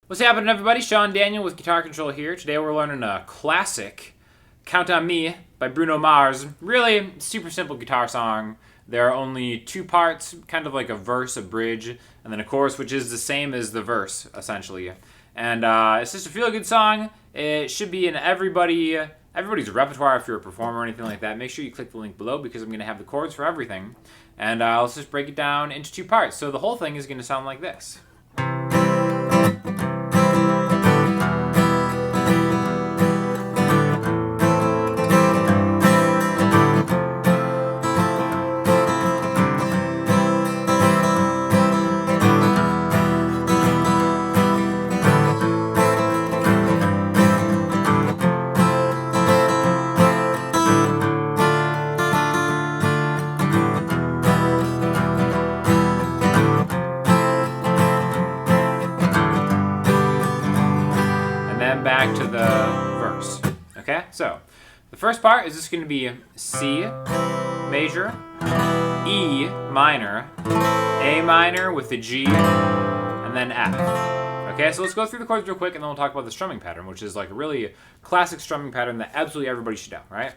What's happening, everybody? Sean Daniel with Guitar Control here. Today we're learning a classic, Count on Me by Bruno Mars. Really super simple guitar song. There are only two parts, kind of like a verse, a bridge, and then a chorus, which is the same as the verse, essentially. And it's just a feel-good song. It should be in everybody's repertoire if you're a performer or anything like that. Make sure you click the link below because I'm going to have the chords for everything. And let's just break it down into two parts. So the whole thing is going to sound like this. Back to the verse. Okay, so the first part is just going to be C major, E minor, A minor with the G, and then F. Okay, so let's go through the chords real quick and then we'll talk about the strumming pattern, which is like a really classic strumming pattern that absolutely everybody should know, right?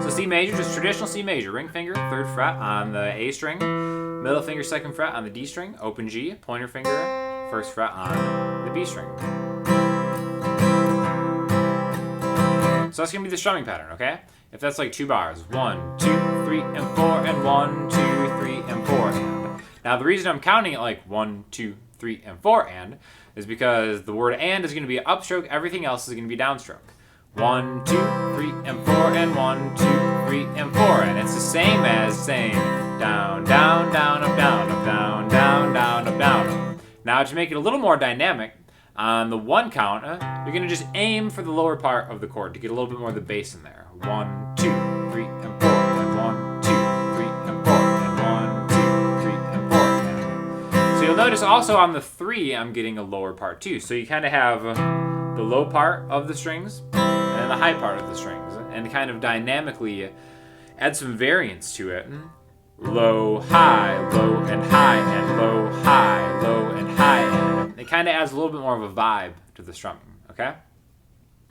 So C major, just traditional C major, ring finger, 3rd fret on the A string, middle finger, 2nd fret on the D string, open G, pointer finger, 1st fret on the B string. So that's going to be the strumming pattern, okay? If that's like 2 bars, 1, 2, 3, and 4, and 1, 2, 3, and 4, and. Now the reason I'm counting it like 1, 2, 3, and 4, and is because the word and is going to be upstroke, everything else is going to be downstroke. 1, 2, 3, and 4, and 1, 2, 3, and 4, and it's the same as saying down, down, down, up, down, up, down, down, down, up, down. Now to make it a little more dynamic, on the 1 count, you're going to just aim for the lower part of the chord to get a little bit more of the bass in there. 1, 2, 3, and 4, and 1, 2, 3, and 4, and 1, 2, 3, and 4. And. So you'll notice also on the 3, I'm getting a lower part too. So you kind of have the low part of the strings and the high part of the strings, and kind of dynamically add some variance to it. Low, high, and high, and low, and high, and it kind of adds a little bit more of a vibe to the strumming, okay?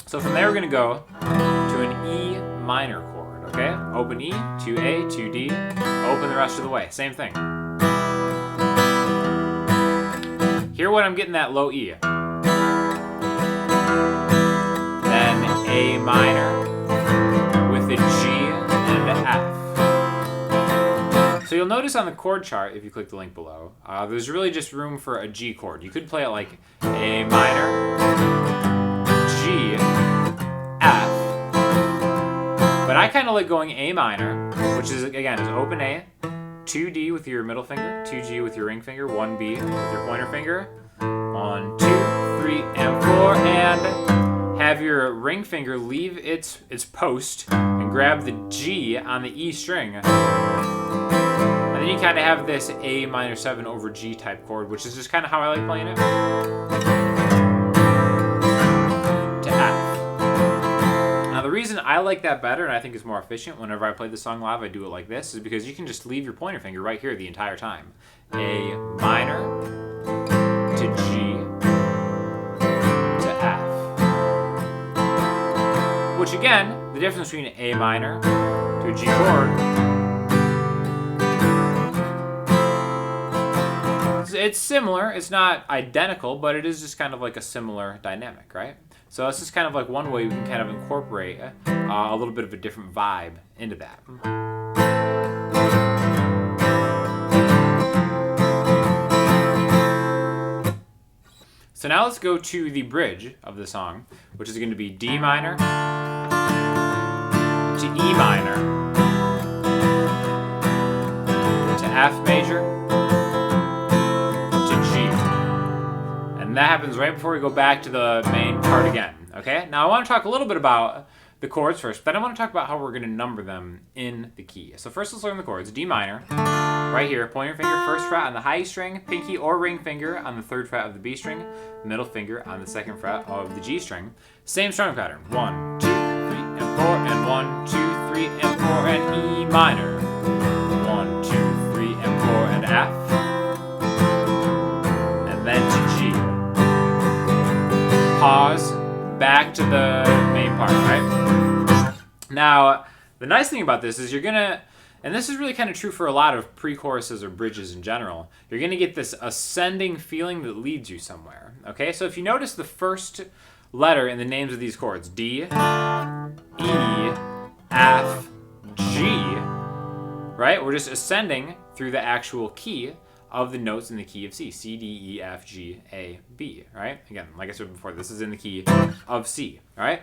So from there we're going to go to an E minor chord, okay? Open E, 2A, 2D, open the rest of the way, same thing. Hear what I'm getting that low E. Then A minor with a G and an F. So you'll notice on the chord chart, if you click the link below, there's really just room for a G chord. You could play it like A minor, G, F, but I kind of like going A minor, which is, again, is open A, 2D with your middle finger, 2G with your ring finger, 1B with your pointer finger, 1, 2, 3, and 4, and have your ring finger leave its post and grab the G on the E string. And then you kind of have this A minor 7 over G type chord, which is just kind of how I like playing it. To F. Now the reason I like that better, and I think it's more efficient whenever I play the song live, I do it like this, is because you can just leave your pointer finger right here the entire time. A minor to G to F. Which again, the difference between an A minor to a G chord, it's similar. It's not identical, but it is just kind of like a similar dynamic, right? So this is kind of like one way we can kind of incorporate a little bit of a different vibe into that. So now let's go to the bridge of the song, which is going to be D minor to E minor to F major to G. And that happens right before we go back to the main part again, okay? Now I want to talk a little bit about the chords first, but then I want to talk about how we're going to number them in the key. So first let's learn the chords. D minor, right here, pointer finger, 1st fret on the high E string, pinky or ring finger on the 3rd fret of the B string, middle finger on the 2nd fret of the G string. Same strumming pattern. 1, 2, 3, and 4, and 1, 2, 3, and 4, and E minor. 1, 2, 3, and 4, and F. And then to G. pause, back to the main part, right? Now, the nice thing about this is you're gonna, and this is really kind of true for a lot of pre-choruses or bridges in general, you're gonna get this ascending feeling that leads you somewhere, okay? So if you notice the first letter in the names of these chords, D, E, F, G, right? We're just ascending through the actual key of the notes in the key of C. C, D, E, F, G, A, B, right? Again, like I said before, this is in the key of C, all right?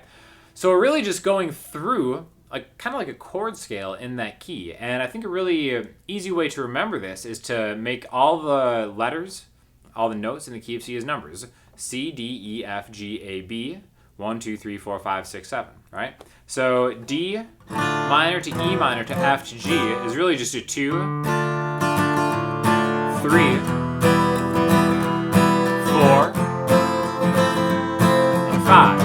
So we're really just going through kind of like a chord scale in that key. And I think a really easy way to remember this is to make all the letters, all the notes in the key of C as numbers. C, D, E, F, G, A, B, 1, 2, 3, 4, 5, 6, 7, right? So D minor to E minor to F to G is really just a 2, 3, 4, and 5.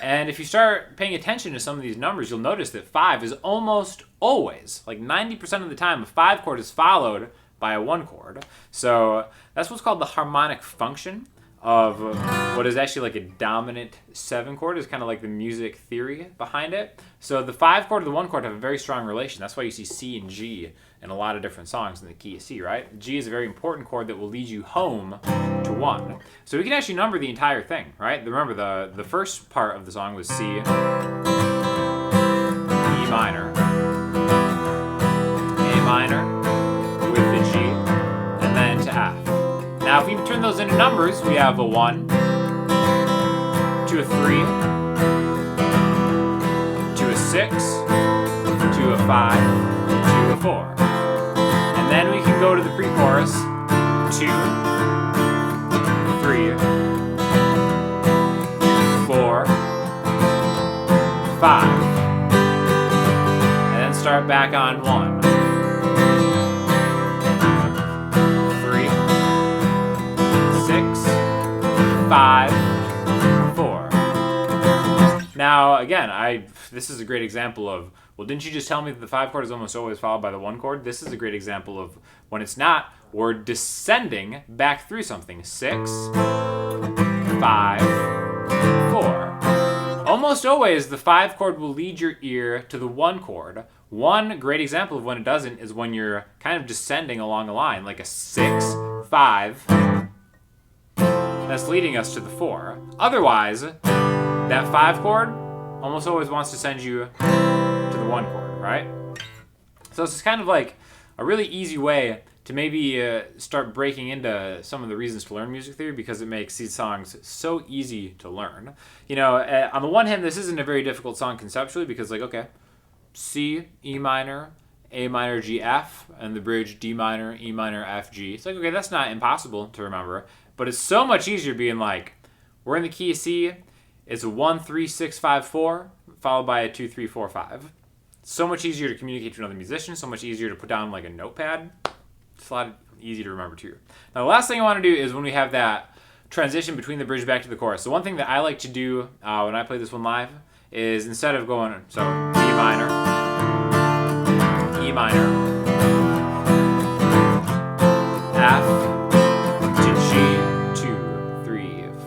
And if you start paying attention to some of these numbers, you'll notice that 5 is almost always, like 90% of the time, a 5 chord is followed by a 1 chord. So that's what's called the harmonic function of what is actually like a dominant 7 chord, is kind of like the music theory behind it. So the 5 chord and the 1 chord have a very strong relation. That's why you see C and G in a lot of different songs in the key of C, right? G is a very important chord that will lead you home to 1. So we can actually number the entire thing, right? Remember, the first part of the song was C, E minor, A minor, with the G, and then to F. Now, if we turn those into numbers, we have a 1, to a 3, to a 6, to a 5, to a 4. And then we can go to the pre-chorus, 2, 3, 4, 5. And then start back on 1. 5, 4. Now, again, this is a great example of, well, didn't you just tell me that the 5 chord is almost always followed by the 1 chord? This is a great example of when it's not, we're descending back through something. 6, 5, 4. Almost always, the 5 chord will lead your ear to the 1 chord. One great example of when it doesn't is when you're kind of descending along a line, like a 6, 5, that's leading us to the 4. Otherwise, that 5 chord almost always wants to send you to the 1 chord, right? So this is kind of like a really easy way to maybe start breaking into some of the reasons to learn music theory, because it makes these songs so easy to learn. You know, on the one hand, this isn't a very difficult song conceptually, because like, okay, C, E minor, A minor, G, F, and the bridge D minor, E minor, F, G. It's like, okay, that's not impossible to remember. But it's so much easier being like, we're in the key of C, it's a 1, 3, 6, 5, 4, followed by a 2, 3, 4, 5. It's so much easier to communicate to another musician, so much easier to put down like a notepad. It's a lot easier to remember too. Now the last thing I want to do is when we have that transition between the bridge back to the chorus. So one thing that I like to do when I play this one live is, instead of going, so E minor, E minor, F,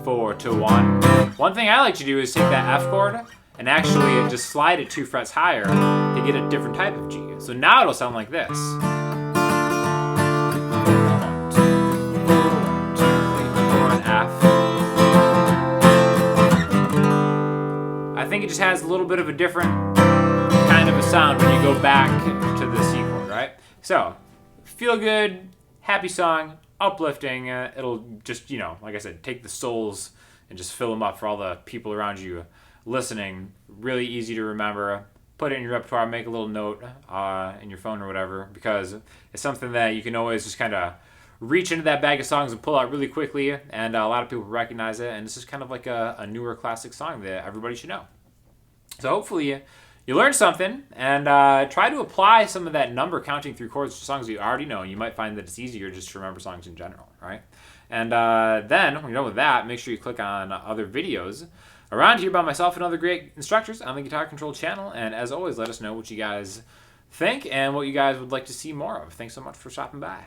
4 to 1. One thing I like to do is take that F chord and actually just slide it 2 frets higher to get a different type of G. So now it'll sound like this. 1, 2, 3, 4, and F. I think it just has a little bit of a different kind of a sound when you go back to the C chord, right? So, feel good, happy song, uplifting. It'll just, you know, like I said, take the souls and just fill them up for all the people around you listening. Really easy to remember. Put it in your repertoire, make a little note in your phone or whatever, because it's something that you can always just kind of reach into that bag of songs and pull out really quickly, and a lot of people recognize it, and it's just kind of like a newer classic song that everybody should know. So hopefully you learned something, and try to apply some of that number counting through chords to songs you already know. You might find that it's easier just to remember songs in general, right? And then, when you're done with that, make sure you click on other videos around here by myself and other great instructors on the Guitar Control channel. And as always, let us know what you guys think and what you guys would like to see more of. Thanks so much for stopping by.